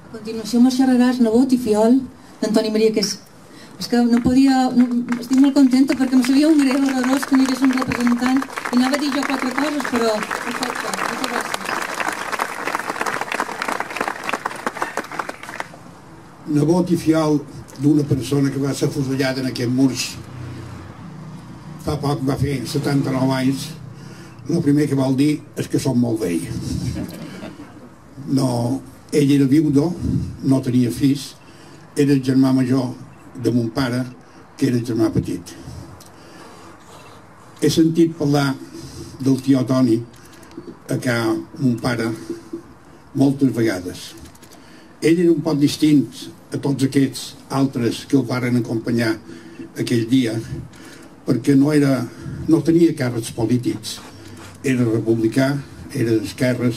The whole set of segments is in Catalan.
A continuació mos xerraràs Nebot i Fiol d'Antoni Maria, que és que no podia... Estic molt contenta perquè em sabia un greu horrorós que no hi hagués un representant i anava a dir jo 4 coses, però perfecte, moltes gràcies. Nebot i Fiol d'una persona que va ser afusellada en aquest murs fa poc, va fer 79 anys. El primer que vol dir és que som molt vell. No, ell era viudo, no tenia fills, era el germà major de mon pare, que era el germà petit. He sentit parlar del tio Toni a casa mon pare moltes vegades. Ell era un poc distint a tots aquests altres que el varen acompanyar aquell dia, perquè no tenia càrrecs polítics. Era republicà, era d'esquerres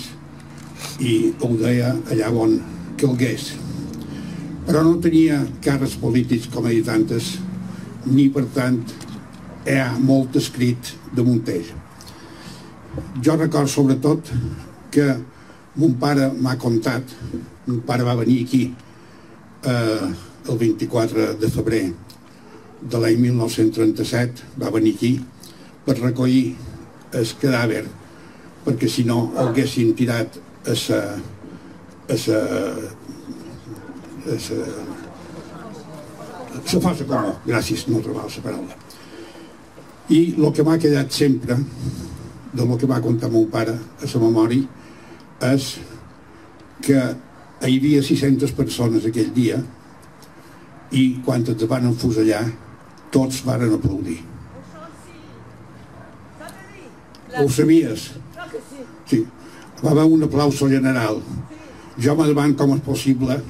i ho deia allà on calgués. Però no tenia càrrecs polítics com he dit antes, ni per tant hi ha molt escrit damunt ell. Jo recordo sobretot que mon pare m'ha contat, mon pare va venir aquí el 24 de febrer de l'any 1937, va venir aquí per recollir el cadàver, perquè si no el haguessin tirat a la fossa comú. Gràcies, no trobava la paraula. I el que m'ha quedat sempre de lo que va contar mon pare a la memòria és que hi havia 600 persones aquell dia i quan es van enfusellar tots varen aplaudir. Ho sabies? Sí. Va haver un aplauso general. Jo me demano com és possible,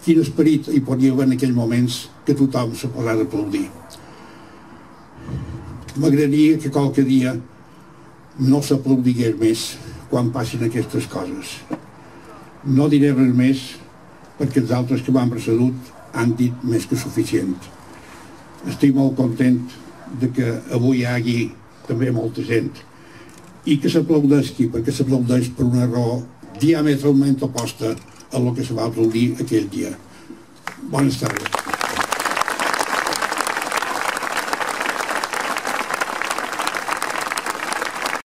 quin esperit hi podia haver en aquells moments que tothom se posava a aplaudir. M'agradaria que qualque dia no s'aplaudigués més quan passin aquestes coses. No diré res més perquè els altres que m'han precedut han dit més que suficient. Estic molt content de que avui hi hagi també molta gent i que s'aplaudesqui, perquè s'aplaudeix per una raó diametralment oposta a el que se va aplaudir aquell dia. Bones tardes.